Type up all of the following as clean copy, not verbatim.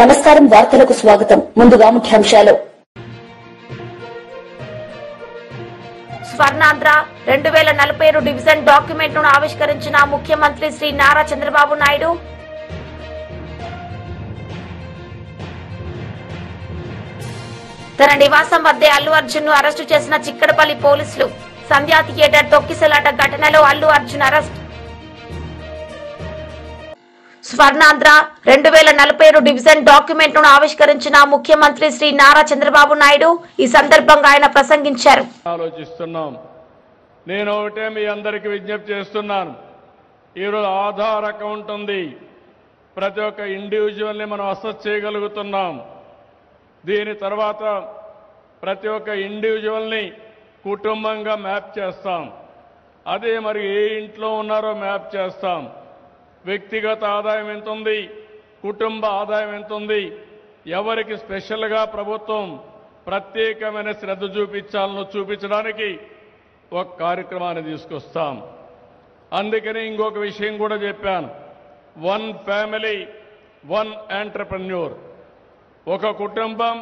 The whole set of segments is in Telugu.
నమస్కారం వార్తలకు స్వాగతం ముందుగా ముఖ్యాంశాలు స్వర్ణాంధ్ర 2047 డివిజన్ డాక్యుమెంట్ ను ఆవిష్కరించిన ముఖ్యమంత్రి శ్రీ నారా చంద్రబాబు నాయుడు. తన నివాసం వద్దే అల్లు అర్జున్ ను అరెస్టు చేసిన చిక్కడపల్లి పోలీసులు. సంధ్యా థియేటర్ తొక్కిసలాట ఘటనలో Allu Arjun arrest. Swarnandhra 2047 division document ను ఆవిష్కరించిన ముఖ్యమంత్రి శ్రీ నారా చంద్రబాబు నాయుడు ఈ సందర్భంగా ఆయన ప్రసంగించారు. ఆలోచిస్తున్నాం. నేను ఒకటే మీ అందరికీ విజ్ఞప్తి చేస్తున్నాను. ఈరోజు ఆధార్ అకౌంట్ ఉంది. ప్రతి ఒక్క ఇండివిజువల్ని మనం అసెస్ చేయగలుగుతున్నాం. దీని తర్వాత ప్రతి ఒక్క ఇండివిజువల్ని కుటుంబంగా మ్యాప్ చేస్తాం. అదే మరి ఏ ఇంట్లో ఉన్నారో మ్యాప్ చేస్తాం. వ్యక్తిగత ఆదాయం ఎంత ఉంది, కుటుంబ ఆదాయం ఎంత ఉంది, ఎవరికి స్పెషల్గా ప్రభుత్వం ప్రత్యేకమైన శ్రద్ధ చూపించాలనో చూపించడానికి ఒక కార్యక్రమాన్ని తీసుకొస్తాం. అందుకని ఇంకొక విషయం కూడా చెప్పాను. 1 ఫ్యామిలీ 1 ఎంటర్‌ప్రెన్యూర్, ఒక కుటుంబం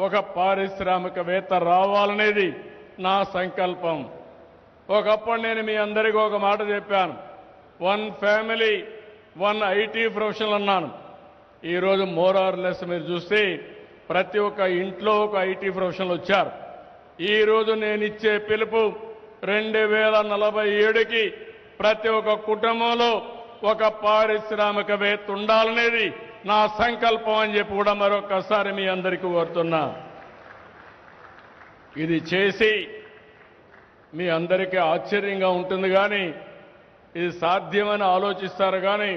ఒక పారిశ్రామికవేత్త రావాలనేది నా సంకల్పం. ఒకప్పుడు నేను మీ అందరికీ ఒక మాట చెప్పాను. 1 ఫ్యామిలీ 1 ఐటీ ప్రొఫెషనల్ అన్నాను. ఈరోజు మోర్ ఆర్ లెస్ మీరు చూస్తే ప్రతి ఒక్క ఇంట్లో ఒక ఐటీ ప్రొఫెషనల్ వచ్చారు. ఈరోజు నేను ఇచ్చే పిలుపు 2047కి ప్రతి ఒక్క కుటుంబంలో ఒక పారిశ్రామికవేత్త ఉండాలనేది నా సంకల్పం అని చెప్పి కూడా మరొకసారి మీ అందరికీ కోరుతున్నా. ఇది చేసి మీ అందరికీ ఆశ్చర్యంగా ఉంటుంది, కానీ ఇది సాధ్యమని ఆలోచిస్తారు. కానీ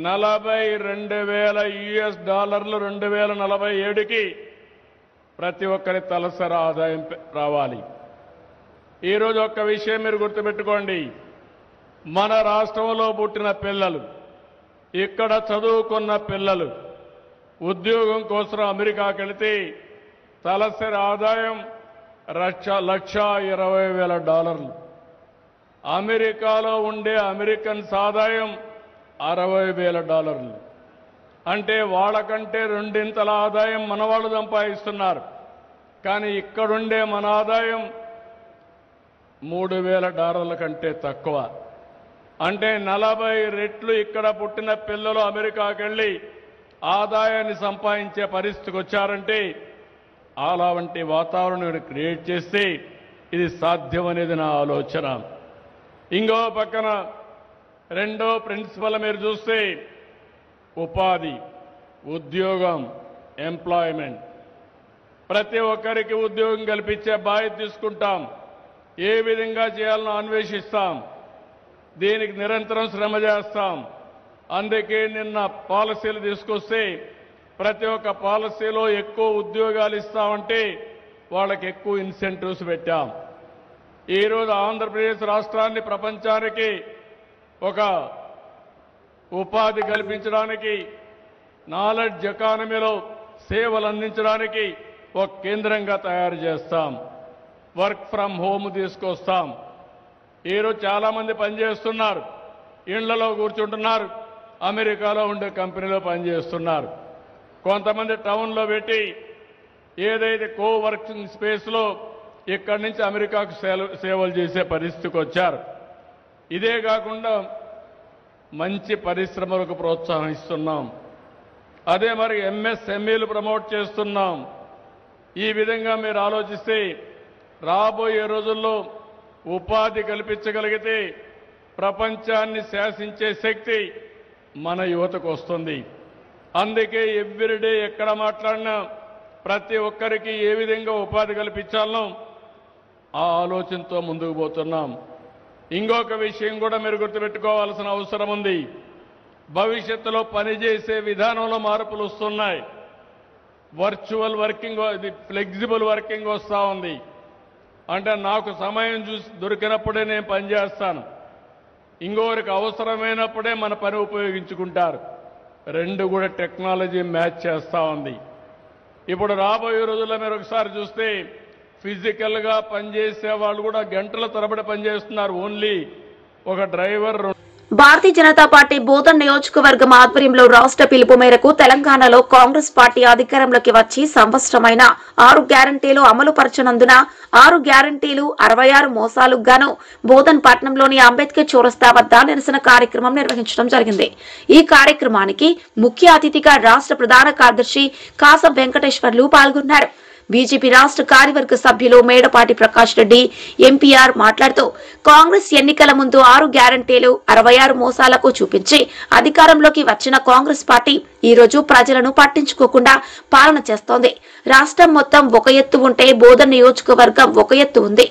$42,000 2047కి ప్రతి ఒక్కరి తలసరి ఆదాయం రావాలి. ఈరోజు ఒక్క విషయం మీరు గుర్తుపెట్టుకోండి. మన రాష్ట్రంలో పుట్టిన పిల్లలు, ఇక్కడ చదువుకున్న పిల్లలు ఉద్యోగం కోసం అమెరికాకి వెళితే తలసరి ఆదాయం $1,20,000. అమెరికాలో ఉండే అమెరికన్స్ ఆదాయం $60,000. అంటే వాళ్ళకంటే 2 ఆదాయం మన వాళ్ళు సంపాదిస్తున్నారు. కానీ ఇక్కడుండే మన ఆదాయం $3,000 కంటే తక్కువ. అంటే 40 రెట్లు ఇక్కడ పుట్టిన పిల్లలు అమెరికాకి వెళ్ళి ఆదాయాన్ని సంపాదించే పరిస్థితికి వచ్చారంటే అలాంటి వాతావరణం క్రియేట్ చేస్తే ఇది సాధ్యమనేది నా ఆలోచన. ఇంకో పక్కన రెండో ప్రిన్సిపల్ మీరు చూస్తే ఉపాధి, ఉద్యోగం, ఎంప్లాయ్మెంట్. ప్రతి ఒక్కరికి ఉద్యోగం కల్పించే బాధ్యత తీసుకుంటాం. ఏ విధంగా చేయాలనో అన్వేషిస్తాం. దీనికి నిరంతరం శ్రమ చేస్తాం. అందుకే నిన్న పాలసీలు తీసుకొస్తే ప్రతి ఒక్క పాలసీలో ఎక్కువ ఉద్యోగాలు ఇస్తామంటే వాళ్ళకి ఎక్కువ ఇన్సెంటివ్స్ పెట్టాం. ఈరోజు ఆంధ్రప్రదేశ్ రాష్ట్రాన్ని ప్రపంచానికి ఒక ఉపాధి కల్పించడానికి, నాలెడ్జ్ ఎకానమీలో సేవలు అందించడానికి ఒక కేంద్రంగా తయారు చేస్తాం. వర్క్ ఫ్రమ్ హోమ్ తీసుకొస్తాం. ఈరోజు చాలామంది పనిచేస్తున్నారు, ఇళ్లలో కూర్చుంటున్నారు, అమెరికాలో ఉండే కంపెనీలో పనిచేస్తున్నారు. కొంతమంది టౌన్లో పెట్టి ఏదైతే కోవర్కింగ్ స్పేస్లో ఇక్కడి నుంచి అమెరికాకు సేవలు చేసే పరిస్థితికి వచ్చారు. ఇదే కాకుండా మంచి పరిశ్రమలకు ప్రోత్సహిస్తున్నాం. అదే మరి ఎంఎస్ఎంఈలు ప్రమోట్ చేస్తున్నాం. ఈ విధంగా మీరు ఆలోచిస్తే రాబోయే రోజుల్లో ఉపాధి కల్పించగలిగితే ప్రపంచాన్ని శాసించే శక్తి మన యువతకు వస్తుంది. అందుకే ఎవ్రీడే ఎక్కడ మాట్లాడినా ప్రతి ఒక్కరికి ఏ విధంగా ఉపాధి కల్పించాలనో ఆ ఆలోచనతో ముందుకు పోతున్నాం. ఇంకొక విషయం కూడా మీరు గుర్తుపెట్టుకోవాల్సిన అవసరం ఉంది. భవిష్యత్తులో పనిచేసే విధానంలో మార్పులు వస్తున్నాయి. వర్చువల్ వర్కింగ్, ఇది ఫ్లెక్సిబుల్ వర్కింగ్ వస్తూ ఉంది. అంటే నాకు సమయం దొరికినప్పుడే నేను పనిచేస్తాను, ఇంకొకరికి అవసరమైనప్పుడే మన పని ఉపయోగించుకుంటారు. రెండు కూడా టెక్నాలజీ మ్యాచ్ చేస్తూ ఉంది. ఇప్పుడు రాబోయే రోజుల్లో మీరు ఒకసారి చూస్తే ఫిజికల్గా పనిచేసే వాళ్ళు కూడా గంటల తరబడి పనిచేస్తున్నారు. ఓన్లీ ఒక డ్రైవర్ భారతీయ జనతా పార్టీ బోధన్ నియోజకవర్గం ఆధ్వర్యంలో రాష్ట్ర పిలుపు మేరకు తెలంగాణలో కాంగ్రెస్ పార్టీ అధికారంలోకి వచ్చి సంవత్సరమైన 6 గ్యారంటీలు అమలు పరచనందున 6 గ్యారంటీలు 66 మోసాలకు గాను బోధన్ పట్టణంలోని అంబేద్కర్ చౌరస్తా వద్ద నిరసన కార్యక్రమం నిర్వహించడం జరిగింది. ఈ కార్యక్రమానికి ముఖ్య అతిథిగా రాష్ట్ర ప్రధాన కార్యదర్శి కాసం వెంకటేశ్వర్లు పాల్గొన్నారు. బీజేపీ రాష్ట్ర కార్యవర్గ సభ్యులు మేడపాటి ప్రకాష్ రెడ్డి ఎంపీఆర్ మాట్లాడుతూ కాంగ్రెస్ ఎన్నికల ముందు 6 గ్యారంటీలు 66 మోసాలకు చూపించి అధికారంలోకి వచ్చిన కాంగ్రెస్ పార్టీ ఈ రోజు ప్రజలను పట్టించుకోకుండా పాలన చేస్తోంది. రాష్ట్రం మొత్తం ఒక ఎత్తు ఉంటే బోధన్ నియోజకవర్గం ఒక ఎత్తు ఉంది.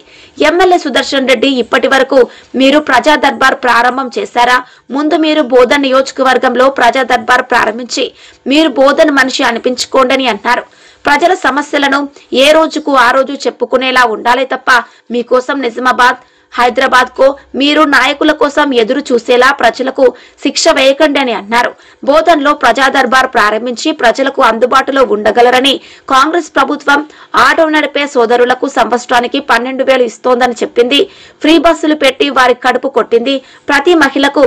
ఎమ్మెల్యే సుదర్శన్ రెడ్డి ఇప్పటి వరకు మీరు ప్రజా దర్బార్ ప్రారంభం చేశారా? ముందు మీరు బోధన్ నియోజకవర్గంలో ప్రజా దర్బార్ ప్రారంభించి మీరు బోధన్ మనిషి అనిపించుకోండి అని అన్నారు. ప్రజల సమస్యలను ఏ రోజుకు ఆ రోజు చెప్పుకునేలా ఉండాలి తప్ప మీకోసం నిజామాబాద్ హైదరాబాద్ కో మీరు నాయకుల కోసం ఎదురు చూసేలా ప్రజలకు శిక్ష వేయకండి అని అన్నారు. బోధన్ లో ప్రజా దర్బార్ ప్రారంభించి ప్రజలకు అందుబాటులో ఉండగలరని కాంగ్రెస్ ప్రభుత్వం ఆటో నడిపే సోదరులకు సంవత్సరానికి 12,000 ఇస్తోందని చెప్పింది. ఫ్రీ బస్సులు పెట్టి వారి కడుపు కొట్టింది. ప్రతి మహిళకు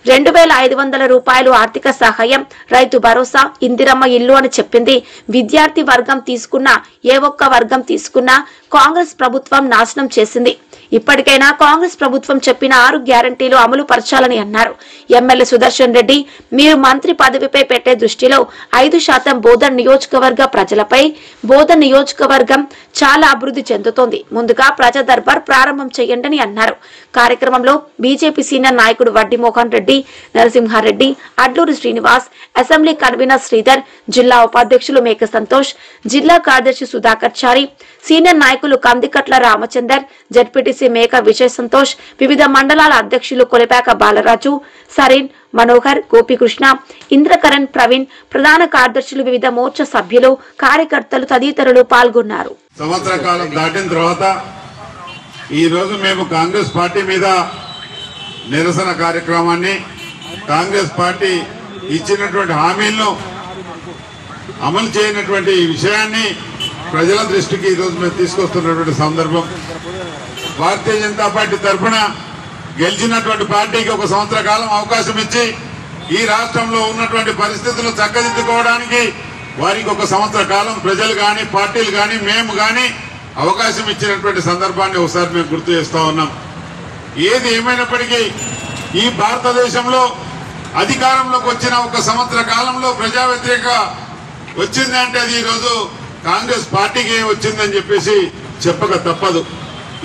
2,500 రూపాయలు ఆర్థిక సహాయం, రైతు భరోసా, ఇందిరమ్మ ఇల్లు అని చెప్పింది. విద్యార్థి వర్గం తీసుకున్నా ఏ ఒక్క వర్గం తీసుకున్నా కాంగ్రెస్ ప్రభుత్వం నాశనం చేసింది. ఇప్పటికైనా కాంగ్రెస్ ప్రభుత్వం చెప్పిన 6 గ్యారంటీలు అమలు పరచాలని అన్నారు. ఎమ్మెల్యే సుదర్శన్ రెడ్డి మీరు మంత్రి పదవిపై పెట్టే దృష్టిలో 5% బోధన్ నియోజకవర్గ ప్రజలపై బోధన్ నియోజకవర్గం చాలా అభివృద్ధి చెందుతోంది. ముందుగా ప్రజా దర్బార్ ప్రారంభం చేయండి అన్నారు. కార్యక్రమంలో బీజేపీ సీనియర్ నాయకుడు వడ్డి మోహన్ రెడ్డి, నరసింహారెడ్డి, అడ్లూరి శ్రీనివాస్, అసెంబ్లీ కన్వీనర్ శ్రీధర్, జిల్లా ఉపాధ్యక్షులు మేక సంతోష్, జిల్లా కార్యదర్శి సుధాకర్ చారి, సీనియర్ నాయకులు కందికట్ల రామచందర్, జడ్పీటీసీ మేక విజయ్ సంతోష్, వివిధ మండలాల అధ్యక్షులు కొలిపాక బాలరాజు, సరీన్, మనోహర్, గోపికృష్ణ, ఇంద్రకరణ్, ప్రవీణ్, ప్రధాన కార్యదర్శులు, వివిధ మోర్చా సభ్యులు, కార్యకర్తలు తదితరులు పాల్గొన్నారు. సంవత్సర కాలం దాటిన తర్వాత ఈ రోజు మేము కాంగ్రెస్ పార్టీ మీద నిరసన కార్యక్రమాన్ని, కాంగ్రెస్ పార్టీ ఇచ్చినటువంటి హామీలను అమలు చేయనటువంటి ఈ విషయాన్ని ప్రజల దృష్టికి ఈరోజు మేము తీసుకొస్తున్నటువంటి సందర్భం. భారతీయ జనతా పార్టీ తరఫున గెలిచినటువంటి పార్టీకి 1 సంవత్సర కాలం అవకాశం ఇచ్చి ఈ రాష్ట్రంలో ఉన్నటువంటి పరిస్థితులు చక్కదిద్దుకోవడానికి వారికి 1 సంవత్సర కాలం ప్రజలు కానీ పార్టీలు కానీ మేము కానీ అవకాశం ఇచ్చినటువంటి సందర్భాన్ని ఒకసారి మేము గుర్తు చేస్తా ఉన్నాం. ఏది ఏమైనప్పటికీ ఈ భారతదేశంలో అధికారంలోకి వచ్చిన 1 సంవత్సర కాలంలో ప్రజా వ్యతిరేక వచ్చిందంటే అది ఈరోజు కాంగ్రెస్ పార్టీకి వచ్చిందని చెప్పేసి చెప్పక తప్పదు.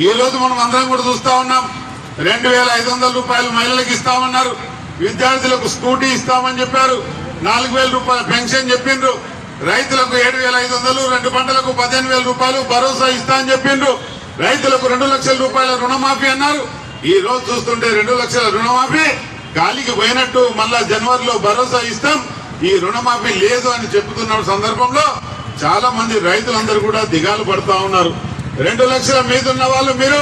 ఈ రోజు మనం అందరం కూడా చూస్తా ఉన్నాం. 2,500 రూపాయలు మహిళలకు ఇస్తామన్నారు. విద్యార్థులకు స్కూటీ ఇస్తామని చెప్పారు. 4,000 రూపాయల పెన్షన్ చెప్పిండ్రు. రైతులకు 7,500, 2 పంటలకు 15,000 రూపాయలు భరోసా ఇస్తా అని చెప్పిండ్రు. రైతులకు 2 లక్షల రూపాయల రుణమాఫీ అన్నారు. ఈ రోజు చూస్తుంటే 2 లక్షల రుణమాఫీ గాలికి పోయినట్టు. మళ్ళా జనవరిలో భరోసా ఇస్తాం, ఈ రుణమాఫీ లేదు అని చెబుతున్న సందర్భంలో చాలా మంది రైతులందరూ కూడా దిగాలు పడతా ఉన్నారు. 2 లక్షల మీద ఉన్న వాళ్ళు మీరు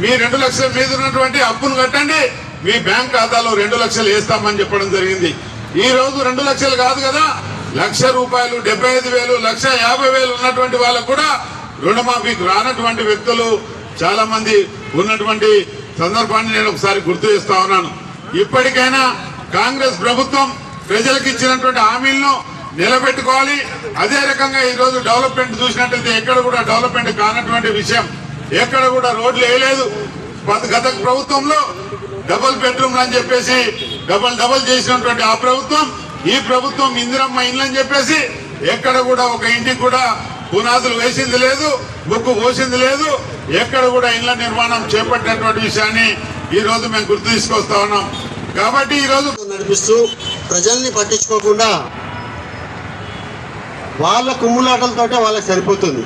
మీ 2 లక్షల మీద ఉన్నటువంటి అప్పును కట్టండి, మీ బ్యాంక్ ఖాతాలో 2 లక్షలు వేస్తామని చెప్పడం జరిగింది. ఈ రోజు 2 లక్షలు కాదు కదా, 1,00,000 రూపాయలు, 75,000, 1,50,000 ఉన్నటువంటి వాళ్ళకు కూడా రుణమాఫీకి రానటువంటి వ్యక్తులు చాలా మంది ఉన్నటువంటి సందర్భాన్ని నేను ఒకసారి గుర్తు చేస్తా ఉన్నాను. ఇప్పటికైనా కాంగ్రెస్ ప్రభుత్వం ప్రజలకు ఇచ్చినటువంటి హామీలను నిలబెట్టుకోవాలి. అదే రకంగా ఈ రోజు డెవలప్మెంట్ చూసినట్లయితే ఎక్కడ కూడా డెవలప్మెంట్ కానటువంటి విషయం, ఎక్కడ కూడా రోడ్లు వేయలేదు. గత ప్రభుత్వంలో డబుల్ బెడ్రూమ్లు అని చెప్పేసి డబల్ చేసినటువంటి ఆ ప్రభుత్వం, ఈ ప్రభుత్వం ఇందిరమ్మ ఇల్లు అని చెప్పేసి ఎక్కడ కూడా ఒక ఇంటికి కూడా పునాదులు వేసింది లేదు, బుక్కు పోసింది లేదు. ఎక్కడ కూడా ఇళ్ల నిర్మాణం చేపట్టినటువంటి విషయాన్ని ఈ రోజు మేము గుర్తు తీసుకొస్తా ఉన్నాం. కాబట్టి ఈ రోజు నడిపిస్తూ ప్రజల్ని పట్టించుకోకుండా వాళ్ళ కుమ్ములాటలతోటే వాళ్ళకి సరిపోతుంది.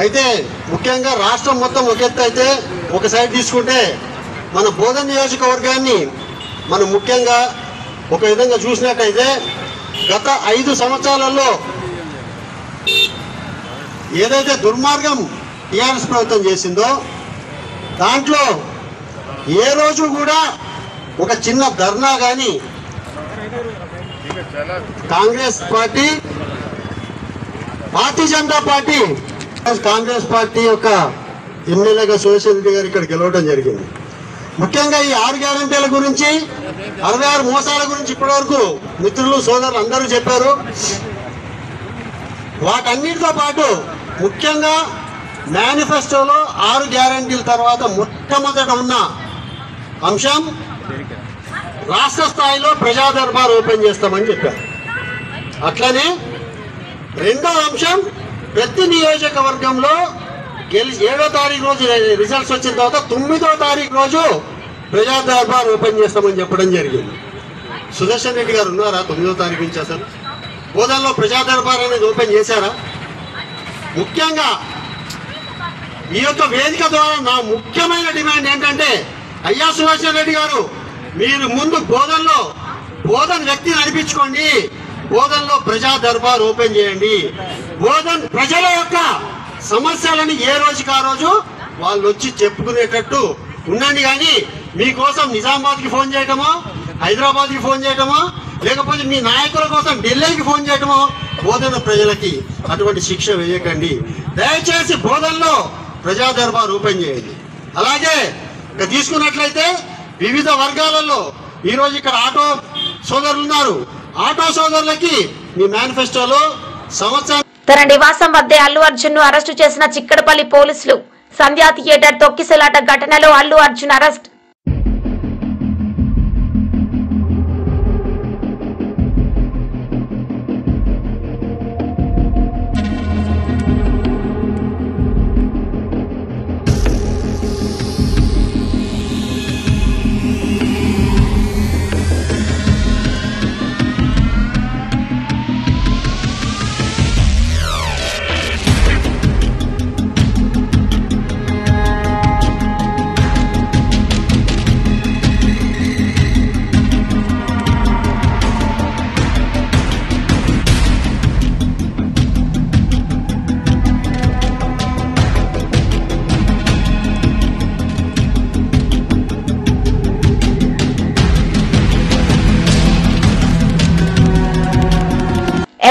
అయితే ముఖ్యంగా రాష్ట్రం మొత్తం ఒక ఎత్తు అయితే ఒక సైడ్ తీసుకుంటే మన బోధన్ నియోజకవర్గాన్ని మనం ముఖ్యంగా ఒక విధంగా చూసినట్టయితే గత 5 సంవత్సరాలలో ఏదైతే దుర్మార్గం టీఆర్ఎస్ ప్రభుత్వం చేసిందో దాంట్లో ఏ రోజు కూడా ఒక చిన్న ధర్నా కానీ Congress party, Bharatiya Janata party, Congress party యొక్క ఎమ్మెల్యేగా సురేష్ రెడ్డి గారు ఇక్కడ గెలవడం జరిగింది. ముఖ్యంగా ఈ 6 గ్యారెంటీల గురించి 66 మోసాల గురించి ఇప్పటివరకు మిత్రులు సోదరులు అందరూ చెప్పారు. వాటన్నిటితో పాటు ముఖ్యంగా మేనిఫెస్టోలో 6 గ్యారెంటీల తర్వాత మొట్టమొదట ఉన్న అంశం రాష్ట్ర స్థాయిలో ప్రజా దర్బార్ ఓపెన్ చేస్తామని చెప్పారు. అట్లనే రెండో అంశం ప్రతి నియోజకవర్గంలో 7వ తారీఖు రోజు రిజల్ట్స్ వచ్చిన తర్వాత 9వ తారీఖు రోజు ప్రజా దర్బార్ ఓపెన్ చేస్తామని చెప్పడం జరిగింది. సుదర్శన్ రెడ్డి గారు ఉన్నారా 9వ తారీఖు నుంచి? అసలు బోధనలో ప్రజా దర్బార్ అనేది ఓపెన్ చేశారా? ముఖ్యంగా ఈ యొక్క వేదిక ద్వారా నా ముఖ్యమైన డిమాండ్ ఏంటంటే, అయ్యా సుదర్శన్ రెడ్డి గారు, మీరు ముందు బోధన వ్యక్తిని నడిపించుకోండి, బోధనలో ప్రజా దర్బార్ ఓపెన్ చేయండి. ప్రజల యొక్క సమస్యలని ఏ రోజుకి ఆ రోజు వాళ్ళు వచ్చి చెప్పుకునేటట్టు ఉండండి. కానీ మీకోసం నిజామాబాద్కి ఫోన్ చేయటమో, హైదరాబాద్కి ఫోన్ చేయటమో, లేకపోతే మీ నాయకుల కోసం ఢిల్లీకి ఫోన్ చేయటమో బోధన ప్రజలకి అటువంటి శిక్ష వేయకండి. దయచేసి బోధనలో ప్రజా దర్బార్ ఓపెన్ చేయండి. అలాగే ఇక తీసుకున్నట్లయితే వివిధ వర్గాలలో ఈరోజు ఇక్కడ ఆటో సోదరులు ఉన్నారు. ఆటో సోదరులకి మీ మేనిఫెస్టోలో సంవత్సరం తన నివాసం వద్దే అల్లు అర్జున్ ను అరెస్టు చేసిన చిక్కడపల్లి పోలీసులు. సంధ్యా థియేటర్ తొక్కిసలాట ఘటనలో అల్లు అర్జున్ అరెస్ట్.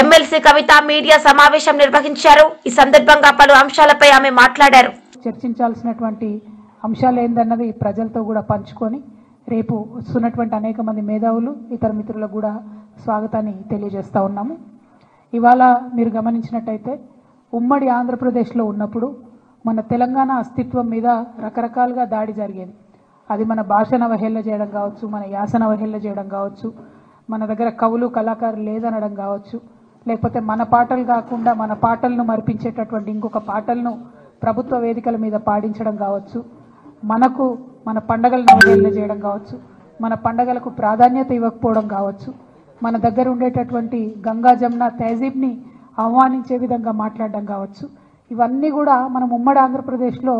ఎమ్మెల్సీ కవిత మీడియా సమావేశం నిర్వహించారు. ఈ సందర్భంగా పలు అంశాలపై ఆమె మాట్లాడారు. చర్చించాల్సినటువంటి అంశాలు ఏందన్నది ప్రజలతో కూడా పంచుకొని రేపు వస్తున్నటువంటి అనేక మంది మేధావులు ఇతర మిత్రులకు కూడా స్వాగతాన్ని తెలియజేస్తా ఉన్నాము. ఇవాళ మీరు గమనించినట్టయితే ఉమ్మడి ఆంధ్రప్రదేశ్లో ఉన్నప్పుడు మన తెలంగాణ అస్తిత్వం మీద రకరకాలుగా దాడి జరిగేది. అది మన భాషను అవహేళన చేయడం కావచ్చు, మన యాసను అవహేళన చేయడం కావచ్చు, మన దగ్గర కవులు కళాకారులు లేదనడం కావచ్చు, లేకపోతే మన పాటలు కాకుండా మన పాటలను మరిపించేటటువంటి ఇంకొక పాటలను ప్రభుత్వ వేదికల మీద పాడించడం కావచ్చు, మన పండగలను అవహేళన చేయడం కావచ్చు, మన పండగలకు ప్రాధాన్యత ఇవ్వకపోవడం కావచ్చు, మన దగ్గర ఉండేటటువంటి గంగా జమున తహజీబ్ని అవమానించే విధంగా మాట్లాడడం కావచ్చు. ఇవన్నీ కూడా మనం ఉమ్మడి ఆంధ్రప్రదేశ్లో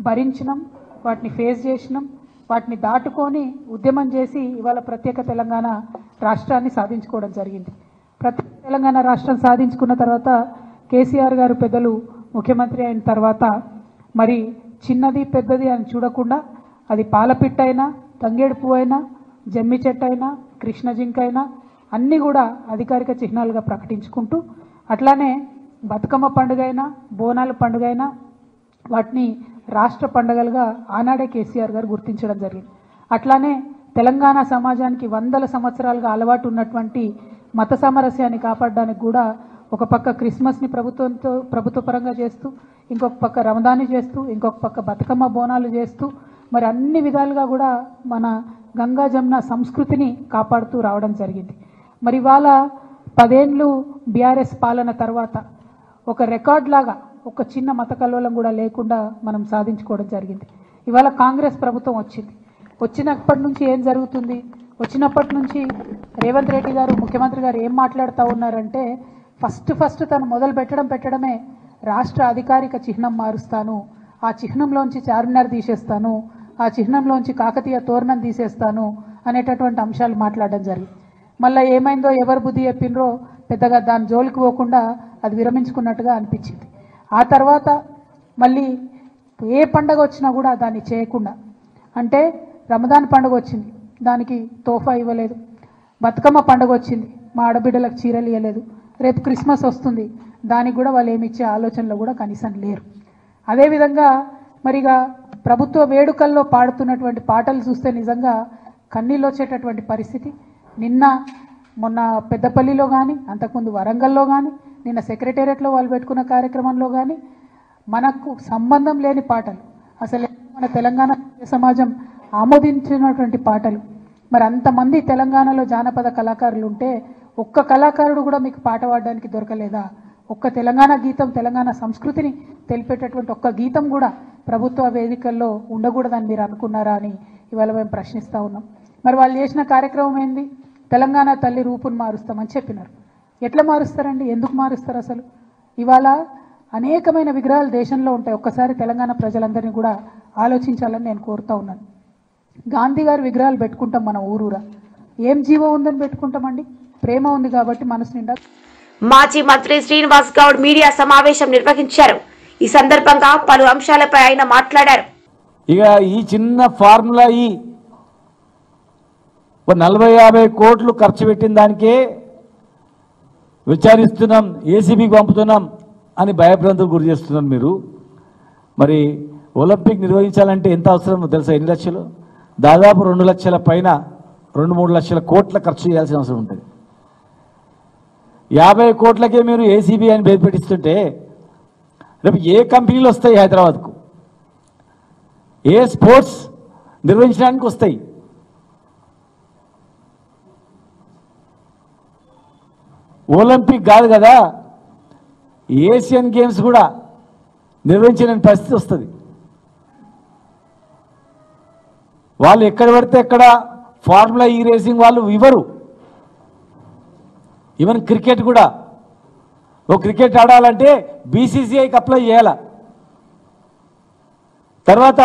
భరించినాం, వాటిని ఫేస్ చేసినాం, వాటిని దాటుకొని ఉద్యమం చేసి ఇవాళ ప్రత్యేక తెలంగాణ రాష్ట్రాన్ని సాధించుకోవడం జరిగింది. ప్రత్యేక తెలంగాణ రాష్ట్రం సాధించుకున్న తర్వాత కేసీఆర్ గారు పెద్దలు ముఖ్యమంత్రి అయిన తర్వాత మరి చిన్నది పెద్దది అని చూడకుండా అది పాలపిట్ట అయినా, తంగేడు పువ్వు అయినా, జమ్మి చెట్టు అయినా, కృష్ణ జింక అయినా అన్నీ కూడా అధికారిక చిహ్నాలుగా ప్రకటించుకుంటూ, అట్లానే బతుకమ్మ పండుగ అయినా, బోనాల పండుగ అయినా వాటిని రాష్ట్ర పండుగలుగా ఆనాడే కేసీఆర్ గారు గుర్తించడం జరిగింది. అట్లానే తెలంగాణ సమాజానికి వందల సంవత్సరాలుగా అలవాటు ఉన్నటువంటి మత సామరస్యాన్ని కాపాడడానికి కూడా ఒక పక్క క్రిస్మస్ని ప్రభుత్వ పరంగా చేస్తూ, ఇంకొక పక్క రమదాన్ని చేస్తూ, ఇంకొక పక్క బతుకమ్మ బోనాలు చేస్తూ, మరి అన్ని విధాలుగా కూడా మన గంగా జమున సంస్కృతిని కాపాడుతూ రావడం జరిగింది. మరి ఇవాళ 10 ఏళ్ళు బీఆర్ఎస్ పాలన తర్వాత ఒక రికార్డ్ లాగా ఒక చిన్న మత కల్లోలం కూడా లేకుండా మనం సాధించుకోవడం జరిగింది. ఇవాళ కాంగ్రెస్ ప్రభుత్వం వచ్చినప్పటి నుంచి ఏం జరుగుతుంది? వచ్చినప్పటి నుంచి రేవంత్ రెడ్డి గారు ముఖ్యమంత్రి గారు ఏం మాట్లాడుతూ ఉన్నారంటే, ఫస్ట్ తను మొదలు పెట్టడమే రాష్ట్ర అధికారిక చిహ్నం మారుస్తాను, ఆ చిహ్నంలోంచి చార్మినార్ తీసేస్తాను, ఆ చిహ్నంలోంచి కాకతీయ తోరణం తీసేస్తాను అనేటటువంటి అంశాలు మాట్లాడడం జరిగింది. మళ్ళీ ఏమైందో ఎవరు బుద్ధి చెప్పినరో పెద్దగా దాని జోలికి పోకుండా అది విరమించుకున్నట్టుగా అనిపించింది. ఆ తర్వాత మళ్ళీ ఏ పండగ వచ్చినా కూడా దాన్ని చేయకుండా, అంటే రమదాన్ పండుగ వచ్చింది, దానికి తోఫా ఇవ్వలేదు. బతుకమ్మ పండుగ వచ్చింది, మా ఆడబిడ్డలకు చీరలు ఇవ్వలేదు. రేపు క్రిస్మస్ వస్తుంది, దానికి కూడా వాళ్ళు ఏమి ఇచ్చే ఆలోచనలో కూడా కనీసం లేరు. అదేవిధంగా మరిగా ప్రభుత్వ వేడుకల్లో పాడుతున్నటువంటి పాటలు చూస్తే నిజంగా కన్నీళ్ళు వచ్చేటటువంటి పరిస్థితి. నిన్న మొన్న పెద్దపల్లిలో కానీ, అంతకుముందు వరంగల్లో కానీ, నిన్న సెక్రటేరియట్లో వాళ్ళు పెట్టుకున్న కార్యక్రమంలో కానీ మనకు సంబంధం లేని పాటలు, అసలు మన తెలంగాణ సమాజం ఆమోదించినటువంటి పాటలు. మరి అంతమంది తెలంగాణలో జానపద కళాకారులు ఉంటే ఒక్క కళాకారుడు కూడా మీకు పాట పాడడానికి దొరకలేదా? ఒక్క తెలంగాణ గీతం, తెలంగాణ సంస్కృతిని తెలిపేటటువంటి ఒక్క గీతం కూడా ప్రభుత్వ వేదికల్లో ఉండకూడదని మీరు అనుకున్నారా అని ఇవాళ మేము ప్రశ్నిస్తూ ఉన్నాం. మరి వాళ్ళు చేసిన కార్యక్రమం ఏంది? తెలంగాణ తల్లి రూపును మారుస్తామని చెప్పినారు. ఎట్లా మారుస్తారండి? ఎందుకు మారుస్తారు? అసలు ఇవాళ అనేకమైన విగ్రహాలు దేశంలో ఉంటాయి. ఒక్కసారి తెలంగాణ ప్రజలందరినీ కూడా ఆలోచించాలని నేను కోరుతా ఉన్నాను. గాంధీ గారి విగ్రహాలు పెట్టుకుంటాం మన ఊరూరా. ఏం జీవం ఉందని పెట్టుకుంటామండి? ప్రేమ ఉంది కాబట్టి మనసు నిండా. మాజీ మంత్రి శ్రీనివాస్ గౌడ్ మీడియా సమావేశం నిర్వహించారు. ఈ సందర్భంగా పలు అంశాలపై ఆయన మాట్లాడారు. ఇక ఈ చిన్న ఫార్ములా 40-50 కోట్లు ఖర్చు పెట్టిన దానికే విచారిస్తున్నాం, ఏసీబీకి పంపుతున్నాం అని భయభ్రాంతులు గురి చేస్తున్నారు మీరు. మరి ఒలింపిక్ నిర్వహించాలంటే ఎంత అవసరమో తెలుసా? ఎన్ని లక్షలు? దాదాపు 2 లక్షల పైన, 2-3 లక్షల కోట్ల ఖర్చు చేయాల్సిన అవసరం ఉంటుంది. 50 కోట్లకే మీరు ఏసీబీ అని పేరు పెట్టిస్తుంటే రేపు ఏ కంపెనీలు వస్తాయి హైదరాబాద్కు? ఏ స్పోర్ట్స్ నిర్వహించడానికి వస్తాయి? ఒలింపిక్ కాదు కదా, ఏషియన్ గేమ్స్ కూడా నిర్వహించలేని పరిస్థితి వస్తుంది. వాళ్ళు ఎక్కడ పడితే ఎక్కడ ఫార్ములా ఈ రేసింగ్ వాళ్ళు ఇవ్వరు. ఈవెన్ క్రికెట్ కూడా, ఓ క్రికెట్ ఆడాలంటే బీసీసీఐకి అప్లై చేయాల. తర్వాత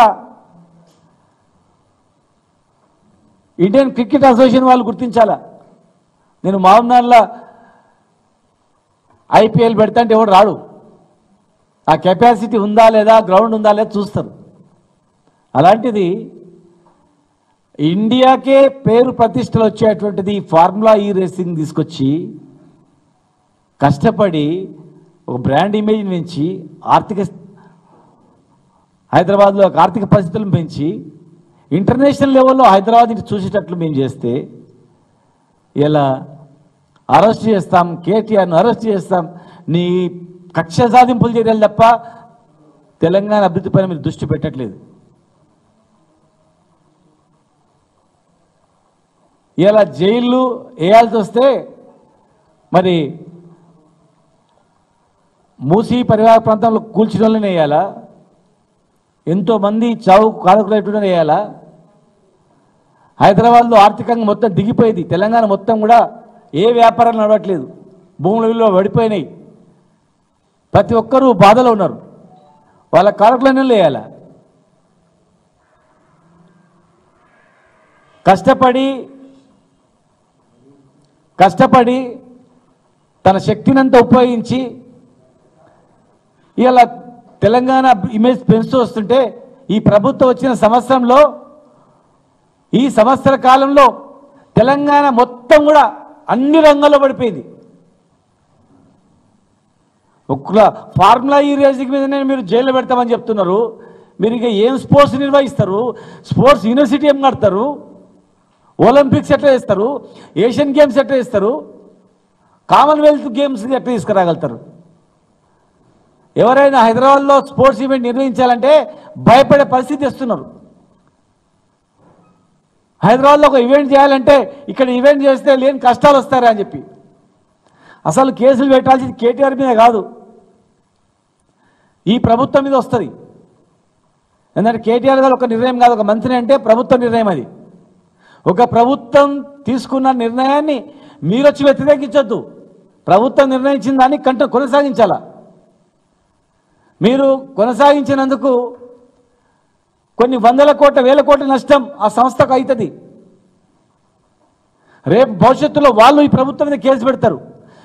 ఇండియన్ క్రికెట్ అసోసియేషన్ వాళ్ళు గుర్తించాలా. నేను మామూలుగా ఐపీఎల్ పెడతా అంటే ఎవడు రాడు. ఆ కెపాసిటీ ఉందా లేదా, గ్రౌండ్ ఉందా లేదా చూస్తారు. అలాంటిది ఇండియాకే పేరు ప్రతిష్టలు వచ్చేటువంటిది ఫార్ములా ఈ రేసింగ్ తీసుకొచ్చి కష్టపడి ఒక బ్రాండ్ ఇమేజ్ పెంచి హైదరాబాద్లో ఆర్థిక పరిస్థితులను పెంచి ఇంటర్నేషనల్ లెవెల్లో హైదరాబాద్ చూసేటట్లు మేము చేస్తే ఇలా అరెస్ట్ చేస్తాం, కేటీఆర్ను అరెస్ట్ చేస్తాం, నీ కక్ష సాధింపులు చర్యలు తప్ప తెలంగాణ అభివృద్ధి పైన మీరు దృష్టి పెట్టట్లేదు. ఇలా జైళ్ళు వేయాల్సి వస్తే మరి మూసీ పరివార ప్రాంతంలో కూల్చిన వాళ్ళని వేయాలా? ఎంతోమంది చావు కారకులైన వేయాలా? హైదరాబాద్లో ఆర్థికంగా మొత్తం దిగిపోయింది. తెలంగాణ మొత్తం కూడా ఏ వ్యాపారాలు నడవట్లేదు, భూముల విలువ పడిపోయినాయి. ప్రతి ఒక్కరూ బాధలో ఉన్నారు. వాళ్ళ కారకులన్నీ వేయాలా? కష్టపడి తన శక్తినంతా ఉపయోగించి ఇలా తెలంగాణ ఇమేజ్ పెంచుతూ వస్తుంటే ఈ ప్రభుత్వం వచ్చిన సంవత్సరంలో, ఈ సంవత్సర కాలంలో తెలంగాణ మొత్తం కూడా అన్ని రంగాల్లో పడిపోయింది. ఒక్క ఫార్ములా ఈ రేసింగ్ మీదనే మీరు జైల్లో పెడతామని చెప్తున్నారు. మీరు ఇక ఏం స్పోర్ట్స్ నిర్వహిస్తారు? స్పోర్ట్స్ యూనివర్సిటీ ఏం కడతారు? ఒలింపిక్స్ ఎట్లా చేస్తారు? ఏషియన్ గేమ్స్ ఎట్లా చేస్తారు? కామన్వెల్త్ గేమ్స్ ఎట్లా తీసుకురాగలుగుతారు? ఎవరైనా హైదరాబాద్లో స్పోర్ట్స్ ఈవెంట్ నిర్వహించాలంటే భయపడే పరిస్థితి తెస్తున్నారు. హైదరాబాద్లో ఒక ఈవెంట్ చేయాలంటే ఇక్కడ ఈవెంట్ చేస్తే లేని కష్టాలు వస్తారా అని చెప్పి అసలు కేసులు పెట్టాల్సింది కేటీఆర్ మీద కాదు, ఈ ప్రభుత్వం మీద వస్తుంది. ఎందుకంటే కేటీఆర్ గారు ఒక నిర్ణయం కాదు, ఒక మంత్రి అంటే ప్రభుత్వ నిర్ణయం. అది ఒక ప్రభుత్వం తీసుకున్న నిర్ణయాన్ని మీరు వచ్చి వ్యతిరేకించొద్దు. ప్రభుత్వం నిర్ణయించిన దాన్ని కొనసాగించాలా. మీరు కొనసాగించినందుకు కొన్ని వందల కోట్ల, వేల కోట్ల నష్టం ఆ సంస్థకు అవుతుంది. రేపు భవిష్యత్తులో వాళ్ళు ఈ ప్రభుత్వం మీద కేసు పెడతారు,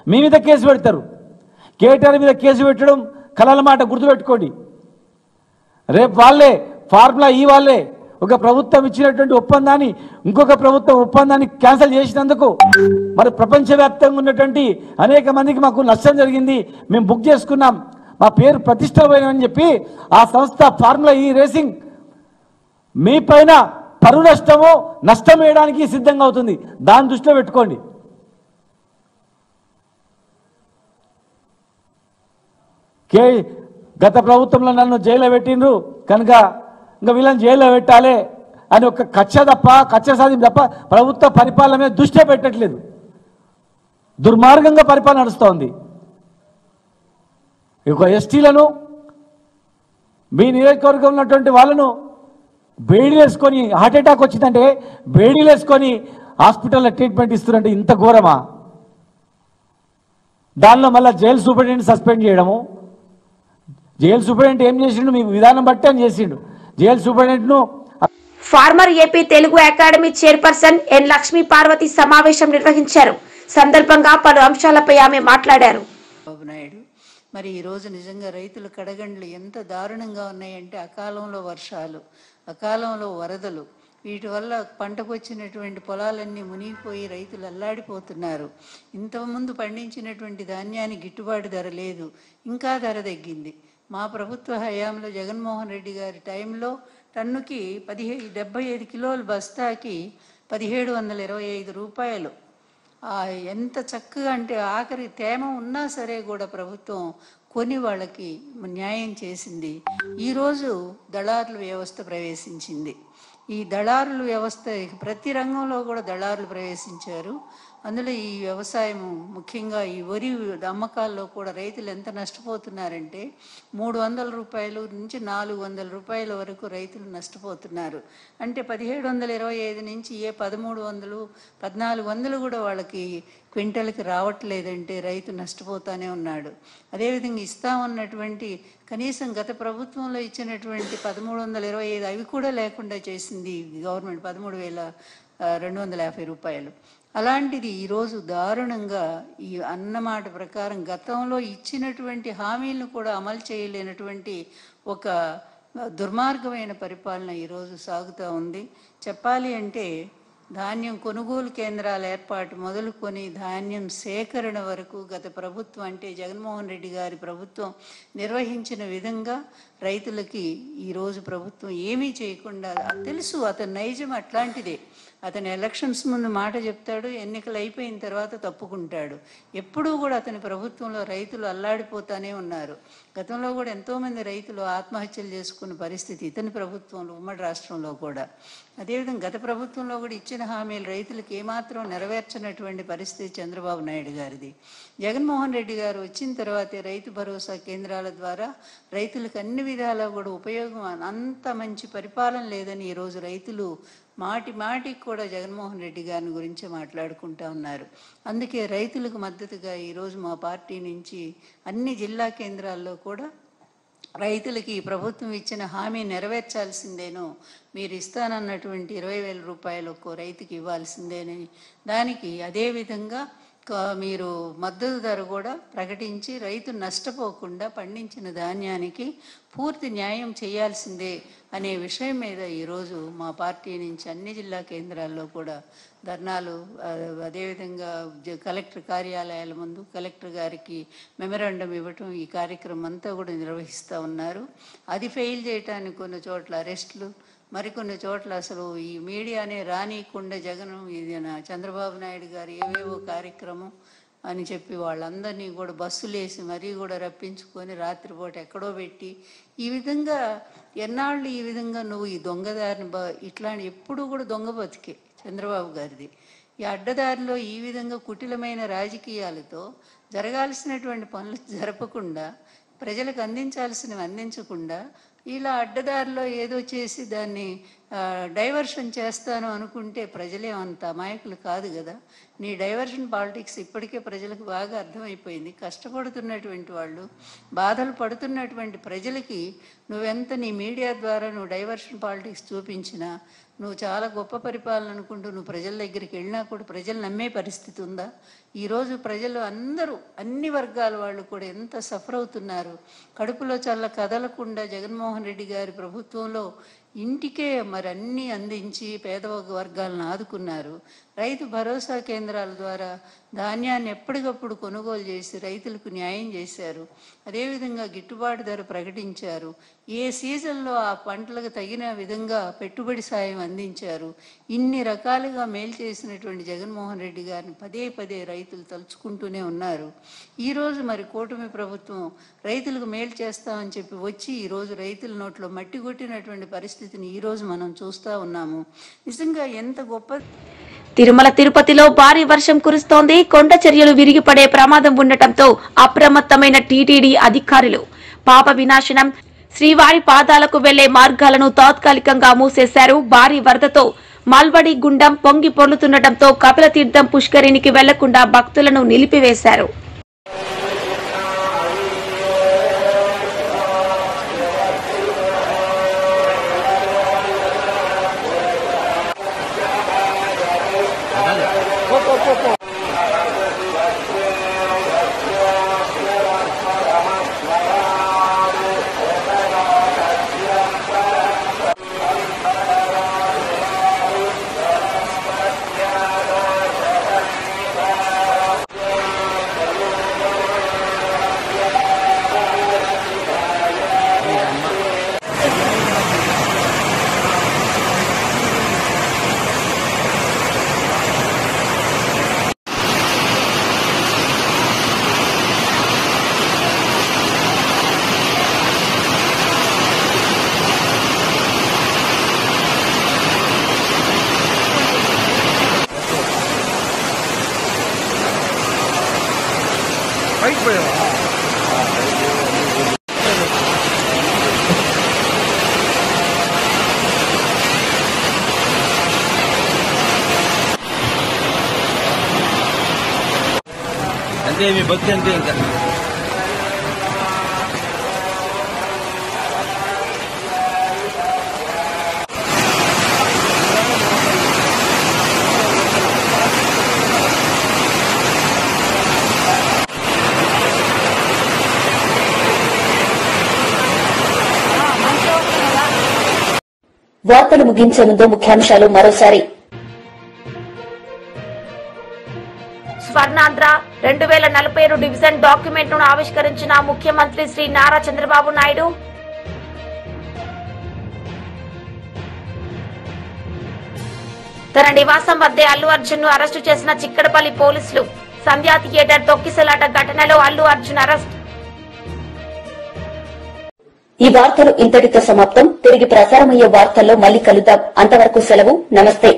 మీ మీద కేసు పెడతారు. కేటీఆర్ మీద కేసు పెట్టడం కలల మాట, గుర్తుపెట్టుకోండి. రేపు వాళ్ళే ఫార్ములా వాళ్ళే ఒక ప్రభుత్వం ఇచ్చినటువంటి ఒప్పందాన్ని ఇంకొక ప్రభుత్వం ఒప్పందాన్ని క్యాన్సిల్ చేసినందుకు మరి ప్రపంచవ్యాప్తంగా ఉన్నటువంటి అనేక మందికి మాకు నష్టం జరిగింది, మేము బుక్ చేసుకున్నాం, మా పేరు ప్రతిష్ట పోయినని చెప్పి ఆ సంస్థ ఫార్ములా ఈ రేసింగ్ మీ పైన పరువు నష్టమో నష్టం వేయడానికి సిద్ధంగా అవుతుంది. దాన్ని దృష్టిలో పెట్టుకోండి. గత ప్రభుత్వంలో నన్ను జైల్లో పెట్టిండ్రు కనుక ఇంకా వీళ్ళని జైల్లో పెట్టాలి అని ఒక కక్ష సాధింపు తప్ప ప్రభుత్వ పరిపాలన మీద దృష్టి పెట్టట్లేదు. దుర్మార్గంగా పరిపాలన నడుస్తోంది. ఇక ఎస్టీలను మీ నియోజకవర్గంలో ఉన్నటువంటి వాళ్ళను బేడీలు వేసుకొని హార్ట్అటాక్ వచ్చిందంటే బేడీలు వేసుకొని హాస్పిటల్లో ట్రీట్మెంట్ ఇస్తున్నారంటే ఇంత ఘోరమా? దానిలో మళ్ళీ జైలు సూపరింటెండెంట్ సస్పెండ్ చేయడము. జైలు సూపరింటెండెంట్ ఏం చేసిండు? మీ విధానం బట్టి అని చేసిండు. జైలు సూపరింటెండెంట్ను former AP Telugu academy chairperson N Lakshmi Parvathi సమావేశం నిర్వహించారు. సందర్భంగా పలు అంశాలపై ఆమె మాట్లాడారు. బాబు నాయుడు, మరి ఈరోజు నిజంగా రైతుల కడగండ్లు ఎంత దారుణంగా ఉన్నాయంటే అకాలంలో వర్షాలు, అకాలంలో వరదలు, వీటి వల్ల పంటకు వచ్చినటువంటి పొలాలన్నీ మునిగిపోయి రైతులు అల్లాడిపోతున్నారు. ఇంతకుముందు పండించినటువంటి ధాన్యానికి గిట్టుబాటు ధర లేదు, ఇంకా ధర తగ్గింది. మా ప్రభుత్వ హయాంలో జగన్మోహన్ రెడ్డి గారి టైంలో టన్నుకి 75 కిలోల బస్తాకి 1725 రూపాయలు. ఎంత చక్కగా అంటే ఆఖరి తేమ ఉన్నా సరే కూడా ప్రభుత్వం కొని వాళ్ళకి న్యాయం చేసింది. ఈరోజు దళారుల వ్యవస్థ ప్రవేశించింది. ఈ దళారుల వ్యవస్థ ప్రతి రంగంలో కూడా దళారులు ప్రవేశించారు. అందులో ఈ వ్యవసాయం ముఖ్యంగా ఈ వరి అమ్మకాల్లో కూడా రైతులు ఎంత నష్టపోతున్నారంటే 300 రూపాయలు నుంచి 400 రూపాయల వరకు రైతులు నష్టపోతున్నారు. అంటే 1725 నుంచి 1300, 1400 కూడా వాళ్ళకి క్వింటల్కి రావట్లేదంటే రైతు నష్టపోతానే ఉన్నాడు. అదేవిధంగా ఇస్తామన్నటువంటి కనీసం గత ప్రభుత్వంలో ఇచ్చినటువంటి 1325 అవి కూడా లేకుండా చేసింది గవర్నమెంట్, 13,250 రూపాయలు. అలాంటిది ఈరోజు దారుణంగా ఈ అన్నమాట ప్రకారం గతంలో ఇచ్చినటువంటి హామీలను కూడా అమలు చేయలేనటువంటి ఒక దుర్మార్గమైన పరిపాలన ఈరోజు సాగుతూ ఉంది. చెప్పాలి అంటే ధాన్యం కొనుగోలు కేంద్రాల ఏర్పాటు మొదలుకొని ధాన్యం సేకరణ వరకు గత ప్రభుత్వం అంటే జగన్మోహన్ రెడ్డి గారి ప్రభుత్వం నిర్వహించిన విధంగా రైతులకి ఈరోజు ప్రభుత్వం ఏమీ చేయకుండా, తెలుసు అతని నైజం అట్లాంటిదే. అతను ఎలక్షన్స్ ముందు మాట చెప్తాడు, ఎన్నికలు అయిపోయిన తర్వాత తప్పుకుంటాడు. ఎప్పుడూ కూడా అతని ప్రభుత్వంలో రైతులు అల్లాడిపోతానే ఉన్నారు. గతంలో కూడా ఎంతోమంది రైతులు ఆత్మహత్యలు చేసుకున్న పరిస్థితి ఇతని ప్రభుత్వంలో, ఉమ్మడి రాష్ట్రంలో కూడా. అదేవిధంగా గత ప్రభుత్వంలో కూడా ఇచ్చిన హామీలు రైతులకు ఏమాత్రం నెరవేర్చినటువంటి పరిస్థితి చంద్రబాబు నాయుడు గారిది. జగన్మోహన్ రెడ్డి గారు వచ్చిన తర్వాతే రైతు భరోసా కేంద్రాల ద్వారా రైతులకు అన్ని విధాలా కూడా ఉపయోగం, అంత మంచి పరిపాలన లేదని ఈరోజు రైతులు మాటికి కూడా జగన్మోహన్ రెడ్డి గారిని గురించి మాట్లాడుకుంటూ ఉన్నారు. అందుకే రైతులకు మద్దతుగా ఈరోజు మా పార్టీ నుంచి అన్ని జిల్లా కేంద్రాల్లో కూడా రైతులకి ఈ ప్రభుత్వం ఇచ్చిన హామీ నెరవేర్చాల్సిందేనో, మీరు ఇస్తానన్నటువంటి 20,000 రూపాయలు ఒక్కో రైతుకి ఇవ్వాల్సిందేనని, దానికి అదేవిధంగా మీరు మద్దతు ధర కూడా ప్రకటించి రైతు నష్టపోకుండా పండించిన ధాన్యానికి పూర్తి న్యాయం చేయాల్సిందే అనే విషయం మీద ఈరోజు మా పార్టీ నుంచి అన్ని జిల్లా కేంద్రాల్లో కూడా ధర్నాలు, అదేవిధంగా కలెక్టర్ కార్యాలయాల ముందు కలెక్టర్ గారికి మెమరాండం ఇవ్వటం, ఈ కార్యక్రమం అంతా కూడా నిర్వహిస్తూ ఉన్నారు. అది ఫెయిల్ చేయటానికి కొన్ని చోట్ల అరెస్టులు, మరికొన్ని చోట్ల అసలు ఈ మీడియానే రానియకుండా జగన్ చంద్రబాబు నాయుడు గారు ఏవేవో కార్యక్రమం అని చెప్పి వాళ్ళందరినీ కూడా బస్సులేసి మరీ కూడా రప్పించుకొని రాత్రిపూట ఎక్కడో పెట్టి, ఈ విధంగా ఎన్నాళ్ళు ఈ విధంగా నువ్వు ఈ దొంగదారిని ఇట్లాంటి ఎప్పుడు కూడా దొంగ బతికే చంద్రబాబు గారిది. ఈ అడ్డదారిలో ఈ విధంగా కుటిలమైన రాజకీయాలతో జరగాల్సినటువంటి పనులు జరపకుండా, ప్రజలకు అందించాల్సినవి అందించకుండా, ఇలా అడ్డదారిలో ఏదో చేసి దాన్ని డైవర్షన్ చేస్తాను అనుకుంటే ప్రజలేమంత అమాయకులు కాదు కదా. నీ డైవర్షన్ పాలిటిక్స్ ఇప్పటికే ప్రజలకు బాగా అర్థమైపోయింది. కష్టపడుతున్నటువంటి వాళ్ళు, బాధలు పడుతున్నటువంటి ప్రజలకి నువ్వెంత నీ మీడియా ద్వారా నువ్వు డైవర్షన్ పాలిటిక్స్ చూపించినా, నువ్వు చాలా గొప్ప పరిపాలన అనుకుంటూ నువ్వు ప్రజల దగ్గరికి వెళ్ళినా కూడా ప్రజలు నమ్మే పరిస్థితి ఉందా? ఈరోజు ప్రజలు అందరూ, అన్ని వర్గాల వాళ్ళు కూడా ఎంత సఫర్ అవుతున్నారు. కడుపులో చల్ల కదలకుండా జగన్మోహన్ రెడ్డి గారి ప్రభుత్వంలో ఇంటికే మరి అన్నీ అందించి పేద వర్గాలను ఆదుకున్నారు. రైతు భరోసా కేంద్రాల ద్వారా ధాన్యాన్ని ఎప్పటికప్పుడు కొనుగోలు చేసి రైతులకు న్యాయం చేశారు. అదేవిధంగా గిట్టుబాటు ధర ప్రకటించారు. ఏ సీజన్లో ఆ పంటలకు తగిన విధంగా పెట్టుబడి సాయం అందించారు. ఇన్ని రకాలుగా మేలు చేసినటువంటి జగన్మోహన్ రెడ్డి గారిని పదే పదే రైతులు తలుచుకుంటూనే ఉన్నారు. ఈరోజు మరి కూటమి ప్రభుత్వం రైతులకు మేలు చేస్తామని చెప్పి వచ్చి ఈరోజు రైతుల నోట్లో మట్టి కొట్టినటువంటి పరిస్థితిని ఈరోజు మనం చూస్తూ ఉన్నాము. నిజంగా ఎంత గొప్ప. తిరుమల తిరుపతిలో భారీ వర్షం కురుస్తోంది. కొండ చర్యలు విరిగిపడే ప్రమాదం ఉండటంతో అప్రమత్తమైన టీటీడీ అధికారులు పాప వినాశనం, శ్రీవారి పాదాలకు వెళ్లే మార్గాలను తాత్కాలికంగా మూసేశారు. భారీ వరదతో మాల్వడి గుండం పొంగి పొర్లుతుండటంతో కపిలతీర్థం పుష్కరిణికి వెళ్లకుండా భక్తులను నిలిపివేశారు. అంతే మీ భక్తి అంతే. ఇంకా వార్తలు ముగించే ముందు ముఖ్యాంశాలు మరోసారి. స్వర్ణాంధ్ర 2047 డివిజన్ డాక్యుమెంట్ ను ఆవిష్కరించిన ముఖ్యమంత్రి శ్రీ నారా చంద్రబాబు నాయుడు. తన నివాసం వద్దే అల్లు అర్జున్ ను అరెస్టు చేసిన చిక్కడపల్లి పోలీసులు. సంధ్యా థియేటర్ తొక్కిసలాట ఘటనలో అల్లు అర్జున్ అరెస్ట్. ఈ వార్తలు ఇంతటితో సమాప్తం. తిరిగి ప్రసారమయ్యే వార్తల్లో మళ్లీ కలుద్దాం. అంతవరకు సెలవు. నమస్తే.